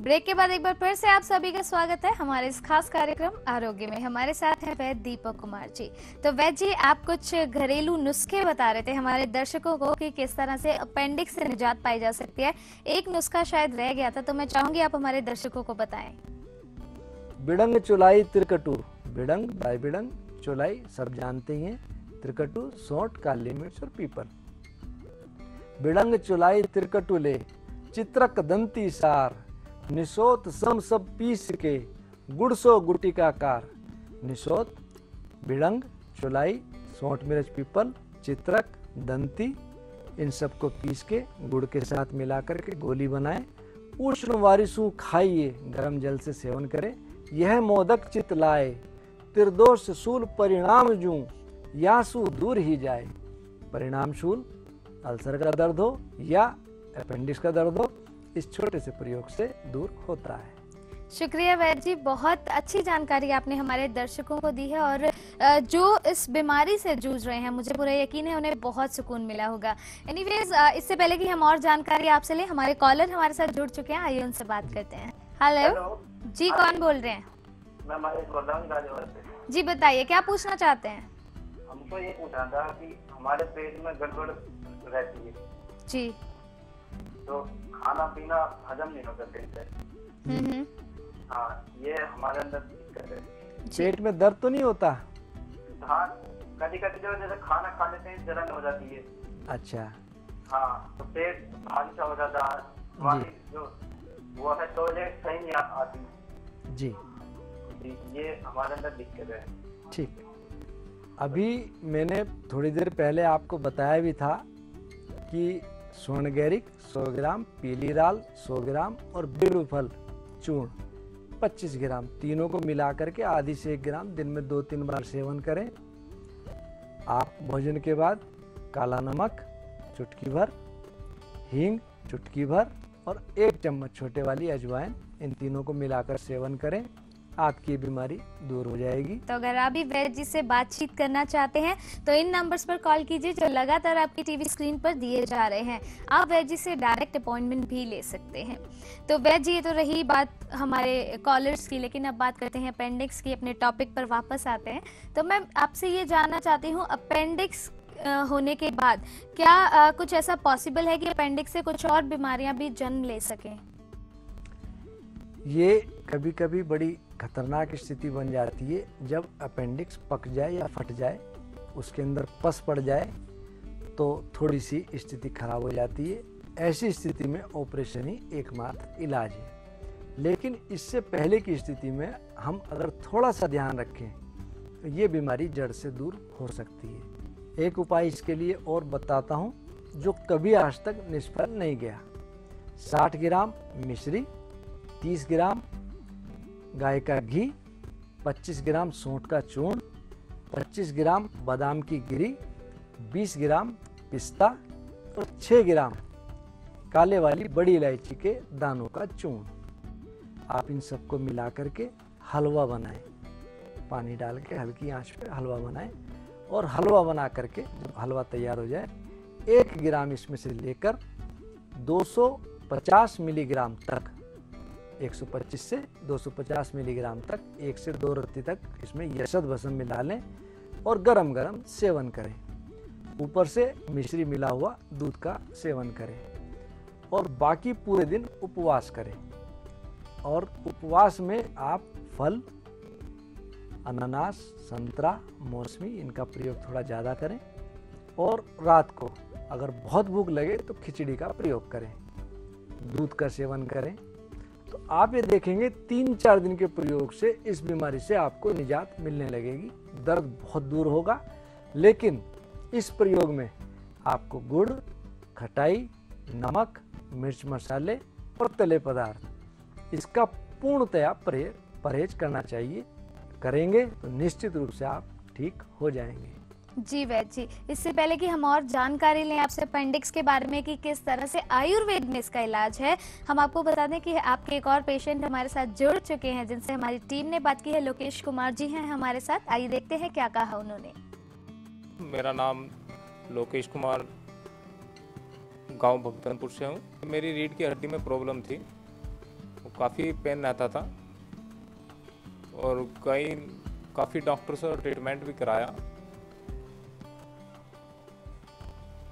Break के बाद एक बार फिर से आप सभी का स्वागत है हमारे इस खास कार्यक्रम आरोग्य में। हमारे साथ है वैद्य दीपक कुमार जी। तो वैद्य जी, आप कुछ घरेलू नुस्खे बता रहे थे हमारे दर्शकों को कि किस तरह से अपेंडिक्स से निजात पाई जा सकती है। एक नुस्खा शायद रह गया था, तो मैं चाहूंगी आप हमारे दर्शकों को बताएं। बिड़ंग चुलाई त्रिकटु। बिड़ंग बाय बिड़ंग, चुलाई सब जानते ही हैं, त्रिकटु सौंठ, काली मिर्च और पीपल। बिड़ंग चुलाई त्रिकटु ले, चित्रक दंती सार, निशोत सम सब पीस के, गुड़सो गुटिकाकार। निशोत, बिड़ंग, चुलाई, सौंठ मिर्च पीपल, चित्रक, दंती, इन सबको पीस के गुड़ के साथ मिलाकर के गोली बनाएं। उष्ण वारिसु खाइए, गर्म जल से सेवन करें। यह मोदक चित लाए, त्रिदोष शूल परिणाम जूं, यासु दूर ही जाए। परिणाम शूल, अल्सर का दर्द हो या अपेंडिक्स का दर्द हो, इस छोटे से प्रयोग से दूर होता है। शुक्रिया वैद्य जी, बहुत अच्छी जानकारी आपने हमारे दर्शकों को दी है और जो इस बीमारी से जूझ रहे हैं, मुझे पूरा यकीन है उन्हें बहुत सुकून मिला होगा। एनीवेज, इससे पहले कि हम और जानकारी आपसे लें, हमारे कॉलर हमारे साथ जुड़ चुके हैं, आइए उनसे बात करते हैं। हेलो जी, कौन बोल रहे हैं? मैं महेश बोल रहा हूँ गाजीपुर से। जी बताइए, क्या पूछना चाहते हैं? हमको ये पूछना था कि हमारे पेट में गड़बड़ रहती है जी। तो खाना पीना हजम नहीं होता सही से। हाँ, ये हमारे अंदर दिक्कत है। पेट में दर्द तो नहीं होता? हाँ, कभी कभी जो जैसे खाना खा लेते हैं जलन हो जाती है। अच्छा। हाँ, तो पेट भारी सा हो जाता है। हमारी जो वो है टॉयलेट सही नहीं आती जी। ये हमारे अंदर दिक्कत है। ठीक, अभी मैंने थोड़ी देर पहले आपको बताया भी था कि स्वर्णगैरिक 100 ग्राम, पीली दाल 100 ग्राम और बिरफल चूर्ण 25 ग्राम, तीनों को मिला करके आधी से 1 ग्राम दिन में 2-3 बार सेवन करें। आप भोजन के बाद काला नमक चुटकी भर, हींग चुटकी भर और 1 चम्मच छोटे वाली अजवाइन, इन तीनों को मिलाकर सेवन करें, आपकी बीमारी दूर हो जाएगी। तो अगर आप भी वैद्य जी से बातचीत करना चाहते हैं तो इन नंबर्स पर कॉल कीजिए जो लगातार आपकी टीवी स्क्रीन पर दिए जा रहे हैं। आप वैद्य जी से डायरेक्ट अपॉइंटमेंट भी ले सकते हैं। तो वैद्य जी, ये तो रही बात हमारे कॉलर्स की, लेकिन अब बात करते हैं अपेंडिक्स की। अपने टॉपिक पर वापस आते हैं। तो मैं आपसे ये जानना चाहती हूँ, अपेंडिक्स होने के बाद क्या कुछ ऐसा पॉसिबल है कि अपेंडिक्स से कुछ और बीमारियां भी जन्म ले सकें? ये कभी कभी बड़ी खतरनाक स्थिति बन जाती है जब अपेंडिक्स पक जाए या फट जाए, उसके अंदर पस पड़ जाए तो थोड़ी सी स्थिति खराब हो जाती है। ऐसी स्थिति में ऑपरेशन ही एकमात्र इलाज है। लेकिन इससे पहले की स्थिति में हम अगर थोड़ा सा ध्यान रखें तो ये बीमारी जड़ से दूर हो सकती है। एक उपाय इसके लिए और बताता हूँ जो कभी आज तक निष्फल नहीं गया। 60 ग्राम मिश्री, 30 ग्राम गाय का घी, 25 ग्राम सौंठ का चूर्ण, 25 ग्राम बादाम की गिरी, 20 ग्राम पिस्ता और 6 ग्राम काले वाली बड़ी इलायची के दानों का चूर्ण। आप इन सबको मिला करके हलवा बनाएं, पानी डाल के हल्की आंच पे हलवा बनाएं और हलवा बना करके जब हलवा तैयार हो जाए 1 ग्राम इसमें से लेकर 250 मिलीग्राम तक, 125 से 250 मिलीग्राम तक 1 से 2 रत्ती तक इसमें यशद भस्म मिला लें और गरम गरम सेवन करें। ऊपर से मिश्री मिला हुआ दूध का सेवन करें और बाकी पूरे दिन उपवास करें। और उपवास में आप फल, अनानास, संतरा, मौसमी, इनका प्रयोग थोड़ा ज़्यादा करें और रात को अगर बहुत भूख लगे तो खिचड़ी का प्रयोग करें, दूध का सेवन करें। तो आप ये देखेंगे 3-4 दिन के प्रयोग से इस बीमारी से आपको निजात मिलने लगेगी। दर्द बहुत दूर होगा, लेकिन इस प्रयोग में आपको गुड़, खटाई, नमक, मिर्च मसाले और तले पदार्थ, इसका पूर्णतया परहेज करना चाहिए। करेंगे तो निश्चित रूप से आप ठीक हो जाएंगे। जी वैद्य जी, इससे पहले कि हम और जानकारी लें आपसे अपेंडिक्स के बारे में कि किस तरह से आयुर्वेद में इसका इलाज है, हम आपको बता दें कि आपके एक और पेशेंट हमारे साथ जुड़ चुके हैं जिनसे हमारी टीम ने बात की है। लोकेश कुमार जी हैं हमारे साथ, आइए देखते हैं क्या कहा उन्होंने। मेरा नाम लोकेश कुमार, गांव भगतनपुर से हूँ। मेरी रीढ़ की हड्डी में प्रॉब्लम थी, काफ़ी पेन रहता था और काफ़ी डॉक्टर से ट्रीटमेंट भी कराया।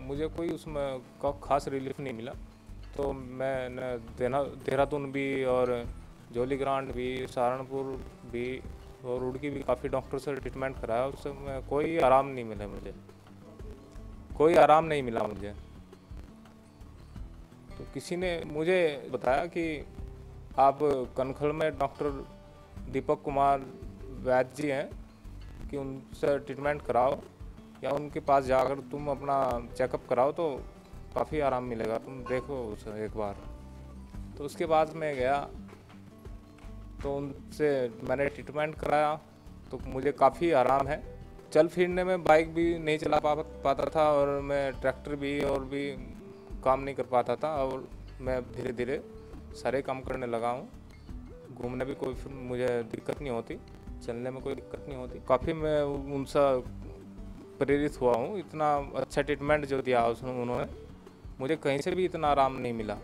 मुझे कोई उसमें का खास रिलीफ नहीं मिला। तो मैंने देहरादून भी और जोलीग्रांट भी, सहारनपुर भी और रुड़की भी काफ़ी डॉक्टर से ट्रीटमेंट कराया, उससे मैं कोई आराम नहीं मिला मुझे, कोई आराम नहीं मिला मुझे। तो किसी ने मुझे बताया कि आप कनखल में डॉक्टर दीपक कुमार वैद्य जी हैं कि उनसे ट्रीटमेंट कराओ या उनके पास जाकर तुम अपना चेकअप कराओ तो काफ़ी आराम मिलेगा, तुम देखो उसे एक बार। तो उसके बाद मैं गया तो उनसे मैंने ट्रीटमेंट कराया तो मुझे काफ़ी आराम है। चल फिरने में बाइक भी नहीं चला पाता था और मैं ट्रैक्टर भी और भी काम नहीं कर पाता था, और मैं धीरे धीरे सारे काम करने लगा हूँ। घूमने भी कोई मुझे दिक्कत नहीं होती, चलने में कोई दिक्कत नहीं होती। काफ़ी मैं उनसे प्रेरित हुआ हूँ। इतना अच्छा ट्रीटमेंट जो दिया उन्होंने, मुझे कहीं से भी इतना आराम नहीं मिला।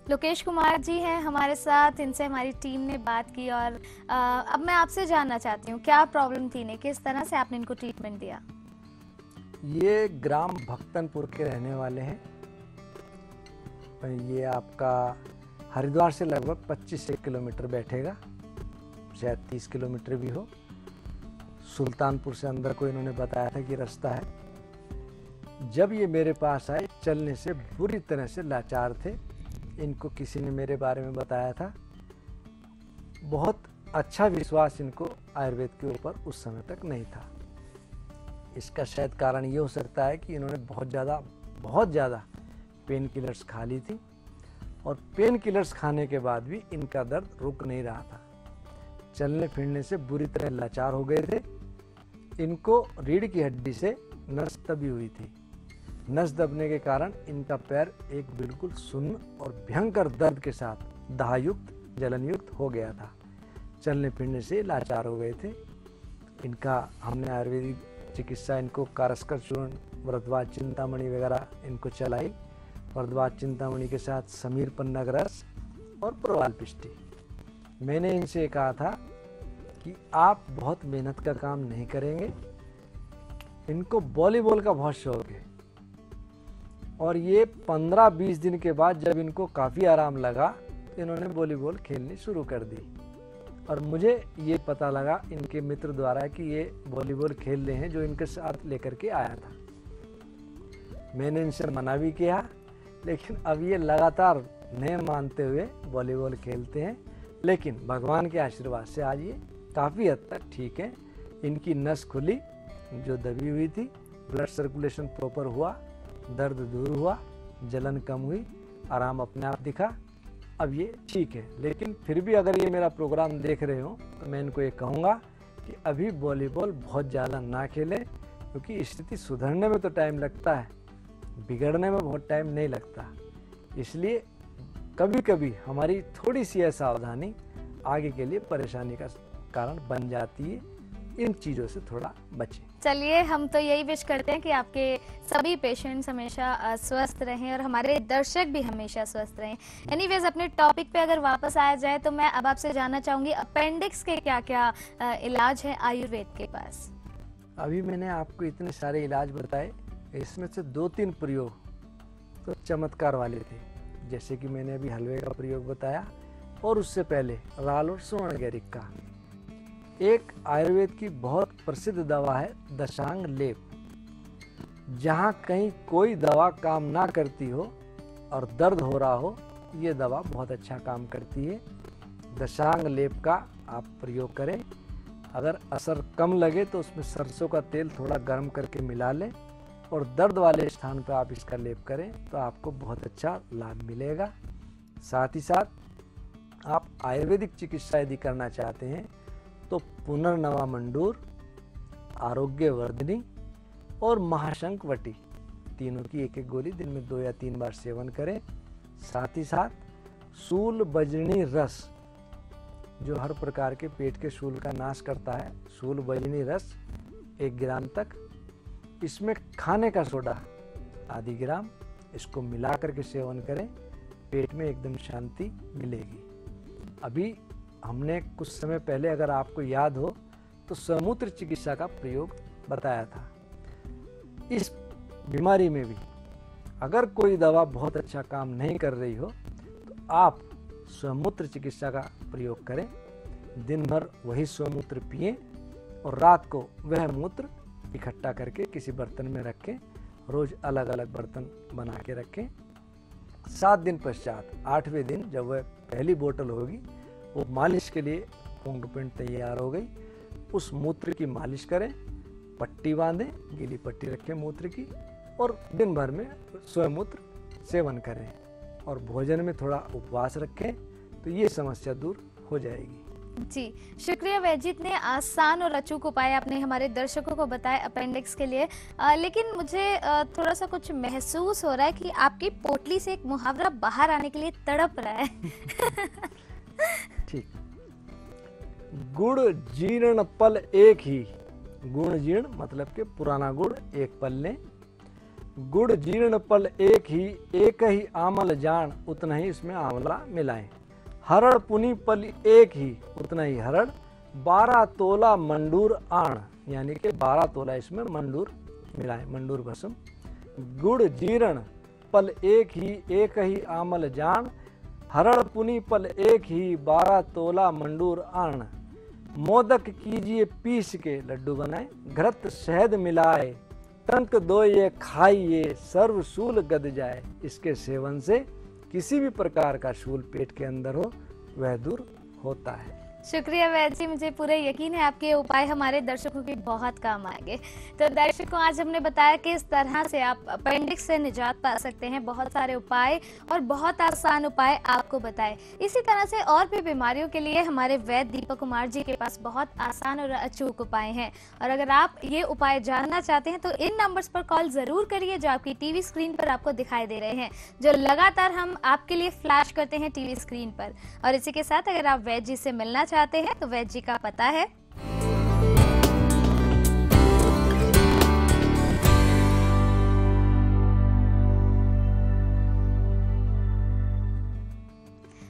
लोकेश कुमार जी हैं हमारे साथ, इनसे हमारी टीम ने बात की और अब मैं आपसे जानना चाहती हूँ क्या प्रॉब्लम थी इन्हें, किस तरह से आपने इनको ट्रीटमेंट दिया? ये ग्राम भक्तनपुर के रहने वाले हैं। ये आपका हरिद्वार से लगभग 25 किलोमीटर बैठेगा, शायद 30 किलोमीटर भी हो। सुल्तानपुर से अंदर को इन्होंने बताया था कि रास्ता है। जब ये मेरे पास आए, चलने से बुरी तरह से लाचार थे। इनको किसी ने मेरे बारे में बताया था। बहुत अच्छा विश्वास इनको आयुर्वेद के ऊपर उस समय तक नहीं था। इसका शायद कारण ये हो सकता है कि इन्होंने बहुत ज़्यादा पेन किलर्स खा ली थी और पेन किलर्स खाने के बाद भी इनका दर्द रुक नहीं रहा था। चलने फिरने से बुरी तरह लाचार हो गए थे। इनको रीढ़ की हड्डी से नस दबी हुई थी। नस दबने के कारण इनका पैर एक बिल्कुल सुन्न और भयंकर दर्द के साथ दाहयुक्त, जलनयुक्त हो गया था। चलने फिरने से लाचार हो गए थे। इनका हमने आयुर्वेदिक चिकित्सा, इनको कारस्कर चूर्ण, भरद्वाज चिंतामणि वगैरह इनको चलाई। भरद्वाज चिंतामणि के साथ समीर पन्नग रस और प्रवाल पिष्टी। मैंने इनसे कहा था कि आप बहुत मेहनत का काम नहीं करेंगे। इनको वॉलीबॉल का बहुत शौक है और ये 15-20 दिन के बाद जब इनको काफ़ी आराम लगा तो इन्होंने वॉलीबॉल खेलनी शुरू कर दी। और मुझे ये पता लगा इनके मित्र द्वारा कि ये वॉलीबॉल खेल रहे हैं, जो इनके साथ लेकर के आया था। मैंने इनसे मना भी किया, लेकिन अब ये लगातार नहीं मानते हुए वॉलीबॉल खेलते हैं। लेकिन भगवान के आशीर्वाद से आज ये काफ़ी हद तक ठीक है। इनकी नस खुली जो दबी हुई थी, ब्लड सर्कुलेशन प्रॉपर हुआ, दर्द दूर हुआ, जलन कम हुई, आराम अपने आप दिखा। अब ये ठीक है। लेकिन फिर भी अगर ये मेरा प्रोग्राम देख रहे हो तो मैं इनको ये कहूँगा कि अभी वॉलीबॉल बहुत ज़्यादा ना खेलें, क्योंकि स्थिति सुधरने में तो टाइम लगता है, बिगड़ने में बहुत टाइम नहीं लगता। इसलिए कभी कभी हमारी थोड़ी सी असावधानी आगे के लिए परेशानी का कारण बन जाती है। इन चीज़ों से थोड़ा बचें। चलिए, हम तो यही विश करते हैं कि आपके सभी पेशेंट्स हमेशा स्वस्थ रहें और हमारे दर्शक भी हमेशा स्वस्थ रहें। एनीवेज, अपने टॉपिक पे अगर वापस आया जाए तो मैं अब आपसे जानना चाहूँगी अपेंडिक्स के क्या क्या इलाज है आयुर्वेद के पास? अभी मैंने आपको इतने सारे इलाज बताए, इसमें से 2-3 प्रयोग तो चमत्कार वाले थे। जैसे कि मैंने अभी हलवे का प्रयोग बताया और उससे पहले राल और सुवर्णगैरिक का। एक आयुर्वेद की बहुत प्रसिद्ध दवा है दशांग लेप। जहाँ कहीं कोई दवा काम ना करती हो और दर्द हो रहा हो, ये दवा बहुत अच्छा काम करती है। दशांग लेप का आप प्रयोग करें। अगर असर कम लगे तो उसमें सरसों का तेल थोड़ा गर्म करके मिला लें और दर्द वाले स्थान पर आप इसका लेप करें तो आपको बहुत अच्छा लाभ मिलेगा। साथ ही साथ आप आयुर्वेदिक चिकित्सा यदि करना चाहते हैं तो पुनर्नवा मंडूर, आरोग्य वर्धिनी और महाशंख वटी, तीनों की एक एक गोली दिन में 2 या 3 बार सेवन करें। साथ ही साथ शूल बजनी रस, जो हर प्रकार के पेट के शूल का नाश करता है, शूल बजनी रस 1 ग्राम तक, इसमें खाने का सोडा आधी ग्राम, इसको मिला करके सेवन करें। पेट में एकदम शांति मिलेगी। अभी हमने कुछ समय पहले, अगर आपको याद हो, तो स्वमूत्र चिकित्सा का प्रयोग बताया था। इस बीमारी में भी अगर कोई दवा बहुत अच्छा काम नहीं कर रही हो तो आप स्वमूत्र चिकित्सा का प्रयोग करें। दिन भर वही स्वमूत्र पिएं और रात को वह मूत्र इकट्ठा करके किसी बर्तन में रखें। रोज अलग अलग बर्तन बना के रखें। 7 दिन पश्चात 8वें दिन जब वह पहली बोतल होगी, वो मालिश के लिए पूर्ण तैयार हो गई। उस मूत्र की मालिश करें, पट्टी बांधें, गीली पट्टी रखें मूत्र की, और दिन भर में स्वमूत्र सेवन करें और भोजन में थोड़ा उपवास रखें, तो ये समस्या दूर हो जाएगी। जी, शुक्रिया वैद्य जी, इतने आसान और अचूक उपाय आपने हमारे दर्शकों को बताए अपेंडिक्स के लिए। लेकिन मुझे थोड़ा सा कुछ महसूस हो रहा है कि आपकी पोटली से एक मुहावरा बाहर आने के लिए तड़प रहा है। ठीक। गुड़ जीर्ण पल एक ही। गुण जीर्ण मतलब के पुराना गुड़ एक पल लें। गुड़ जीर्ण पल एक ही आमल जान, उतना ही इसमें आंवला मिलाएं। हरड़ पुनी पल एक ही, उतना ही हरड़। 12 तोला मंडूर आण, यानी कि 12 तोला इसमें मंडूर मिलाएं, मंडूर भस्म। गुड़ जीर्ण पल एक ही आमल जान। हरड़ पुनी पल एक ही, 12 तोला मंडूर आण। मोदक कीजिए पीस के लड्डू बनाए, घृत शहद मिलाए। टंक दो ये खाइए, सर्व शूल गद जाए। इसके सेवन से किसी भी प्रकार का शूल पेट के अंदर हो वह दूर होता है। शुक्रिया वैद्य जी, मुझे पूरा यकीन है आपके उपाय हमारे दर्शकों के बहुत काम आएंगे। तो दर्शकों, आज हमने बताया कि इस तरह से आप अपेंडिक्स से निजात पा सकते हैं। बहुत सारे उपाय और बहुत आसान उपाय आपको बताए। इसी तरह से और भी बीमारियों के लिए हमारे वैद्य दीपक कुमार जी के पास बहुत आसान और अचूक उपाय हैं। और अगर आप ये उपाय जानना चाहते हैं तो इन नंबर्स पर कॉल जरूर करिए जो आपकी टीवी स्क्रीन पर आपको दिखाई दे रहे हैं, जो लगातार हम आपके लिए फ्लैश करते हैं टीवी स्क्रीन पर। और इसी के साथ अगर आप वैद्य जी से मिलना चाहते हैं तो वैद्य जी का पता है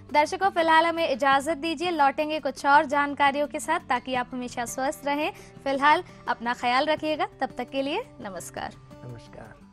दर्शकों, फिलहाल हमें इजाजत दीजिए। लौटेंगे कुछ और जानकारियों के साथ ताकि आप हमेशा स्वस्थ रहें। फिलहाल अपना ख्याल रखिएगा। तब तक के लिए नमस्कार। नमस्कार।